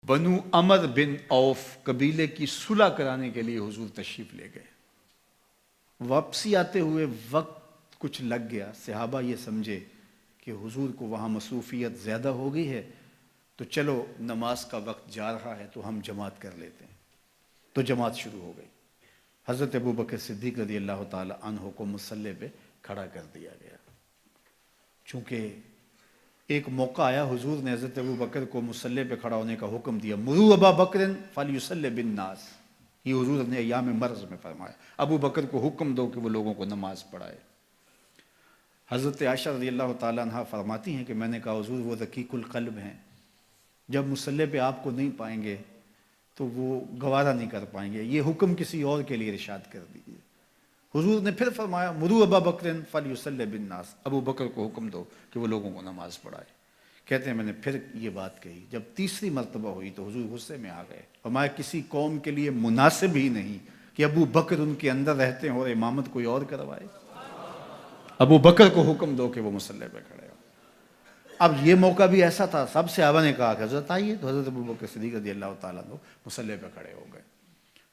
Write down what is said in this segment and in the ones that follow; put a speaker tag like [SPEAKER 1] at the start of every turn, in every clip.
[SPEAKER 1] بنو عمر بن اوف قبیلے کی صلح کرانے کے لیے حضور تشریف لے گئے. واپسی آتے ہوئے وقت کچھ لگ گیا. صحابہ یہ سمجھے کہ حضور کو وہاں مصروفیت زیادہ ہو گئی ہے، تو چلو نماز کا وقت جا رہا ہے تو ہم جماعت کر لیتے ہیں. تو جماعت شروع ہو گئی. حضرت ابوبکر صدیق رضی اللہ تعالی عنہ کو مصلی پہ کھڑا کر دیا گیا. چونکہ ایک موقع آیا، حضور نے حضرت ابوبکر کو مصلی پہ کھڑا ہونے کا حکم دیا. مروا ابا بکر فلیصلی بالناس، یہ حضور نے ایام مرض میں فرمایا. ابو بکر کو حکم دو کہ وہ لوگوں کو نماز پڑھائے. حضرت عائشہ رضی اللہ تعالیٰ عنہ فرماتی ہیں کہ میں نے کہا حضور وہ رقیق القلب ہیں، جب مصلی پہ آپ کو نہیں پائیں گے تو وہ گوارہ نہیں کر پائیں گے، یہ حکم کسی اور کے لیے ارشاد کر دیجیے. حضور نے پھر فرمایا مروا ابا بکر فلیصلی بالناس، ابو بکر کو حکم دو کہ وہ لوگوں کو نماز پڑھائے. کہتے ہیں میں نے پھر یہ بات کہی. جب تیسری مرتبہ ہوئی تو حضور غصے میں آ گئے. فرمایا کسی قوم کے لیے مناسب ہی نہیں کہ ابو بکر ان کے اندر رہتے ہیں اور امامت کوئی اور کروائے. ابو بکر کو حکم دو کہ وہ مصلی پہ کھڑے ہو. اب یہ موقع بھی ایسا تھا، سب صحابہ نے کہا کہ حضرت آئیے، تو حضرت ابو بکر صدیق رضی اللہ تعالیٰ عنہ مصلی پہ کھڑے ہو گئے.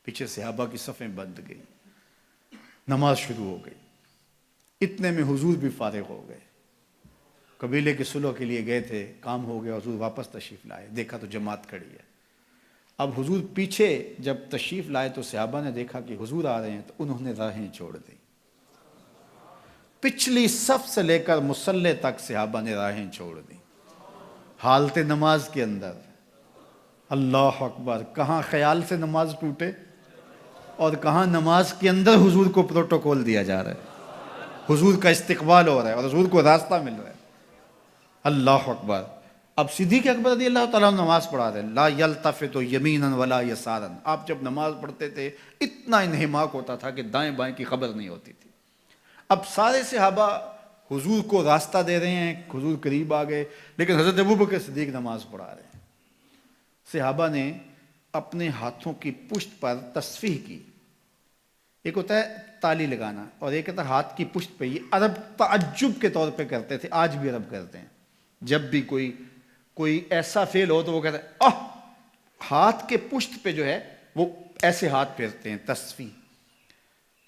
[SPEAKER 1] پیچھے صحابہ کی صفیں بند گئی، نماز شروع ہو گئی. اتنے میں حضور بھی فارغ ہو گئے. قبیلے کے صلح کے لیے گئے تھے، کام ہو گیا، حضور واپس تشریف لائے. دیکھا تو جماعت کھڑی ہے. اب حضور پیچھے جب تشریف لائے تو صحابہ نے دیکھا کہ حضور آ رہے ہیں، تو انہوں نے راہیں چھوڑ دی. پچھلی صف سے لے کر مصلی تک صحابہ نے راہیں چھوڑ دی حالت نماز کے اندر. اللہ اکبر! کہاں خیال سے نماز ٹوٹے اور کہاں نماز کے اندر حضور کو پروٹوکول دیا جا رہا ہے، حضور کا استقبال ہو رہا ہے اور حضور کو راستہ مل رہا ہے. اللہ اکبر! اب صدیق اکبر رضی اللہ تعالیٰ عنہ نماز پڑھا رہے. لا یلتفت یمینا ولا یسارا. آپ جب نماز پڑھتے تھے اتنا انہماک ہوتا تھا کہ دائیں بائیں کی خبر نہیں ہوتی تھی. اب سارے صحابہ حضور کو راستہ دے رہے ہیں، حضور قریب آ گئے، لیکن حضرت ابوبکر صدیق نماز پڑھا رہے ہیں. صحابہ نے اپنے ہاتھوں کی پشت پر تصفیح کی. ایک ہوتا ہے تالی لگانا اور ایک ہوتا ہے ہاتھ کی پشت پہ. یہ عرب تعجب کے طور پہ کرتے تھے، آج بھی عرب کرتے ہیں. جب بھی کوئی ایسا فعل ہو تو وہ کہتے ہیں ہاتھ کے پشت پہ جو ہے وہ ایسے ہاتھ پھیرتے ہیں، تصفیح.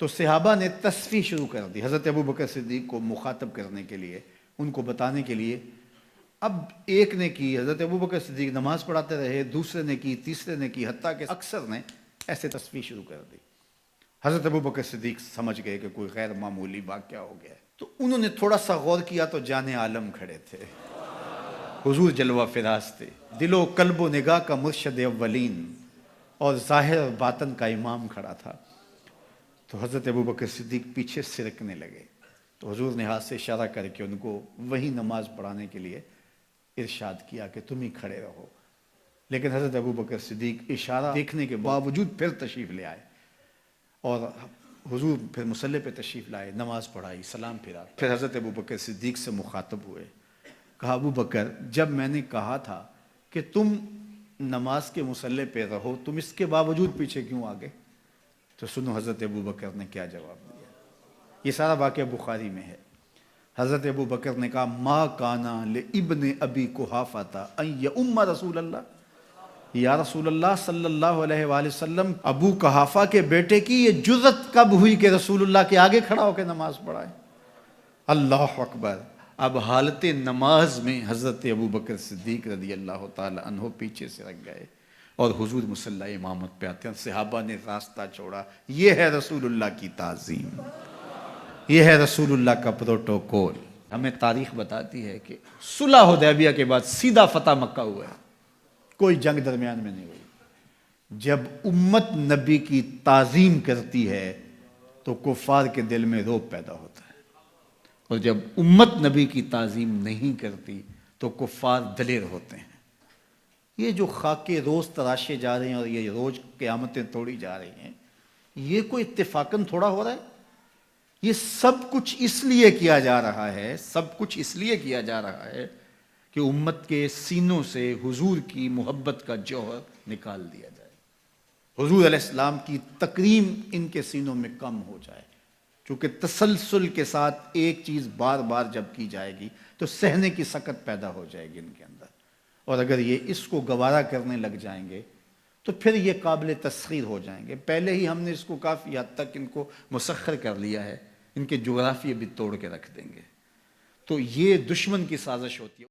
[SPEAKER 1] تو صحابہ نے تصفیح شروع کر دی حضرت ابوبکر صدیق کو مخاطب کرنے کے لیے، ان کو بتانے کے لیے. اب ایک نے کی، حضرت ابوبکر صدیق نماز پڑھاتے رہے، دوسرے نے کی، تیسرے نے کی، حتیٰ کہ اکثر نے ایسے تصفیح شروع کر دی. حضرت ابوبکر صدیق سمجھ گئے کہ کوئی غیر معمولی واقعہ ہو گیا ہے. تو انہوں نے تھوڑا سا غور کیا تو جان عالم کھڑے تھے، حضور جلوہ فراز تھے، دل و قلب و نگاہ کا مرشد اولین اور ظاہر اور باطن کا امام کھڑا تھا. تو حضرت ابوبکر صدیق پیچھے سرکنے لگے. تو حضور نے ہاتھ سے اشارہ کر کے ان کو وہی نماز پڑھانے کے لیے ارشاد کیا کہ تم ہی کھڑے رہو. لیکن حضرت ابوبکر صدیق اشارہ دیکھنے کے باوجود پھر تشریف لے آئے اور حضور پھر مصلی پہ تشریف لائے، نماز پڑھائی، سلام پھرا. پھر حضرت ابوبکر صدیق سے مخاطب ہوئے. کہا ابو بکر، جب میں نے کہا تھا کہ تم نماز کے مصلی پہ رہو، تم اس کے باوجود پیچھے کیوں آگے؟ تو سنو حضرت ابو بکر نے کیا جواب دیا. یہ سارا واقعہ بخاری میں ہے. حضرت ابو بکر نے کہا ما کانا لابن ابی قحافہ ان یؤم رسول اللہ. یا رسول اللہ صلی اللہ علیہ وآلہ وسلم، ابو قحافہ کے بیٹے کی یہ جرت کب ہوئی کہ رسول اللہ کے آگے کھڑا ہو کے نماز پڑھائے؟ اللہ اکبر! اب حالت نماز میں حضرت ابوبکر صدیق رضی اللہ تعالی عنہ پیچھے سے رکھ گئے اور حضور مصلی امامت پہ آتے ہیں. صحابہ نے راستہ چھوڑا. یہ ہے رسول اللہ کی تعظیم، یہ ہے رسول اللہ کا پروٹوکول. ہمیں تاریخ بتاتی ہے کہ صلح حدیبیہ کے بعد سیدھا فتح مکہ ہوا ہے، کوئی جنگ درمیان میں نہیں ہوئی. جب امت نبی کی تعظیم کرتی ہے تو کفار کے دل میں رعب پیدا ہوتا ہے، اور جب امت نبی کی تعظیم نہیں کرتی تو کفار دلیر ہوتے ہیں. یہ جو خاکے روز تراشے جا رہے ہیں اور یہ روز قیامتیں توڑی جا رہی ہیں، یہ کوئی اتفاقاً تھوڑا ہو رہا ہے. یہ سب کچھ اس لیے کیا جا رہا ہے، سب کچھ اس لیے کیا جا رہا ہے کہ امت کے سینوں سے حضور کی محبت کا جوہر نکال دیا جائے، حضور علیہ السلام کی تکریم ان کے سینوں میں کم ہو جائے. کیونکہ تسلسل کے ساتھ ایک چیز بار بار جب کی جائے گی تو سہنے کی سکت پیدا ہو جائے گی ان کے اندر. اور اگر یہ اس کو گوارا کرنے لگ جائیں گے تو پھر یہ قابل تسخیر ہو جائیں گے۔ پہلے ہی ہم نے اس کو کافی حد تک ان کو مسخر کر لیا ہے، ان کے جغرافیے بھی توڑ کے رکھ دیں گے۔ تو یہ دشمن کی سازش ہوتی ہے۔